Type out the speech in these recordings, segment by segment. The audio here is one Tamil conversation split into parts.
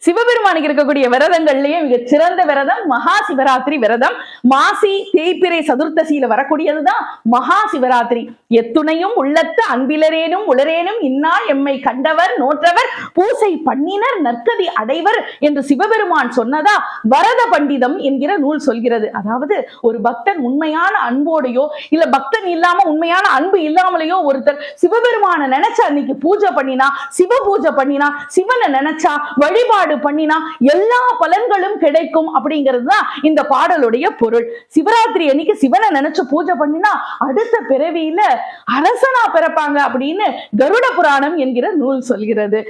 சிவபெருமானுக்கு இருக்கக்கூடிய விரதங்கள்லயே மிக சிறந்த விரதம் மகா சிவராத்திரி விரதம். மாசி தேய்பிறை சதுர்த்தசியில வரக்கூடியதுதான் மகா சிவராத்திரி. எத்துணையும் உள்ளத்து அன்பிலரேனும் உளரேனும் இந்நாள் எம்மை கண்டவர் நோற்றவர் பூசை பண்ணினர் நற்கதி அடைவர் என்று சிவபெருமான் சொன்னதா வரத பண்டிதம் என்கிற நூல் சொல்கிறது. அதாவது ஒரு பக்தன் உண்மையான அன்போடையோ இல்ல பக்தன் இல்லாம உண்மையான அன்பு இல்லாமலேயோ ஒருத்தர் சிவபெருமான நினைச்சா அன்னைக்கு பூஜை பண்ணினா, சிவ பூஜை பண்ணினா, சிவனை நினைச்சா வழிபாடு பண்ணினா எல்லா பலன்களும் கிடைக்கும் அப்படிங்கிறது தான் இந்த பாடலுடைய பொருள். சிவராத்திரி அன்னைக்கு சிவனை நினைச்சு பூஜை பண்ணினா அடுத்த பிறவியில அரசனா பிறப்பாங்க அப்படின்னு கருட புராணம் என்கிற நூல் சொல்கிறது.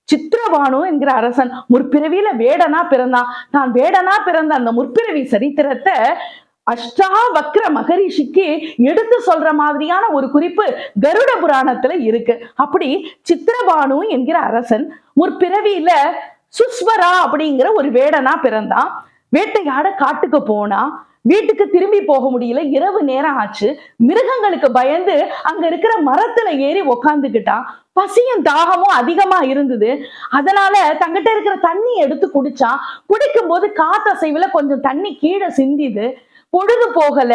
சித்திரபானு என்கிற அரசன் முற்பிறவியில வேடனா பிறந்தான். தான் வேடனா பிறந்த அந்த முற்பிறவி சரித்திரத்தை அஷ்டாவக்ர மகரிஷிக்கு எடுத்து சொல்ற மாதிரியான ஒரு குறிப்பு கருட புராணத்துல இருக்கு. அப்படி சித்திரபானு என்கிற அரசன் முற்பிறவியில சுஸ்வரா அப்படிங்கிற ஒரு வேடனா பிறந்தான். வேட்டையாட காட்டுக்கு போனா, வீட்டுக்கு திரும்பி போக முடியல, இரவு நேரம் ஆச்சு. மிருகங்களுக்கு பயந்து அங்க இருக்கிற மரத்துல ஏறி உக்காந்துக்கிட்டான். பசியும் தாகமும் அதிகமா இருந்தது. அதனால தங்கிட்ட இருக்கிற தண்ணி எடுத்து குடிச்சான். குடிக்கும் போது காத்தசைவுல கொஞ்சம் தண்ணி கீழே சிந்திது. பொழுது போகல,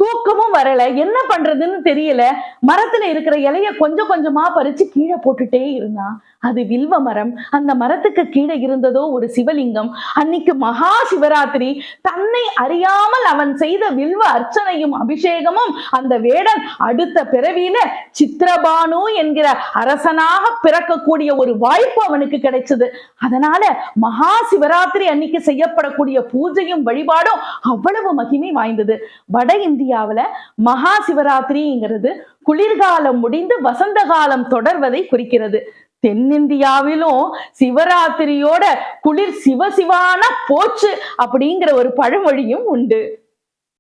தூக்கமும் வரல, என்ன பண்றதுன்னு தெரியல. மரத்துல இருக்கிற இலைய கொஞ்சம் கொஞ்சமா பறிச்சு கீழே போட்டுட்டே இருந்தான். அது வில்வ மரம். அந்த மரத்துக்கு கீழே இருந்ததோ ஒரு சிவலிங்கம். அன்னைக்கு மகா சிவராத்திரி. தன்னை அறியாமல் அவன் செய்த வில்வ அர்ச்சனையும் அபிஷேகமும் அந்த வேடன் அடுத்த பிறவியில சித்திரபானு என்கிற அரசனாக பிறக்கக்கூடிய ஒரு வாய்ப்பு அவனுக்கு கிடைச்சது. அதனால மகா சிவராத்திரி அன்னைக்கு செய்யப்படக்கூடிய பூஜையும் வழிபாடும் அவ்வளவு மகிமை வாய்ந்தது. வட இந்தியாவுல மகா சிவராத்திரிங்கிறது குளிர்காலம் முடிந்து வசந்த காலம் தொடர்வதை குறிக்கிறது. தென்னிந்தியாவிலும் சிவராத்திரியோட குளிர் சிவசிவான போச்சு அப்படிங்கிற ஒரு பழமொழியும் உண்டு.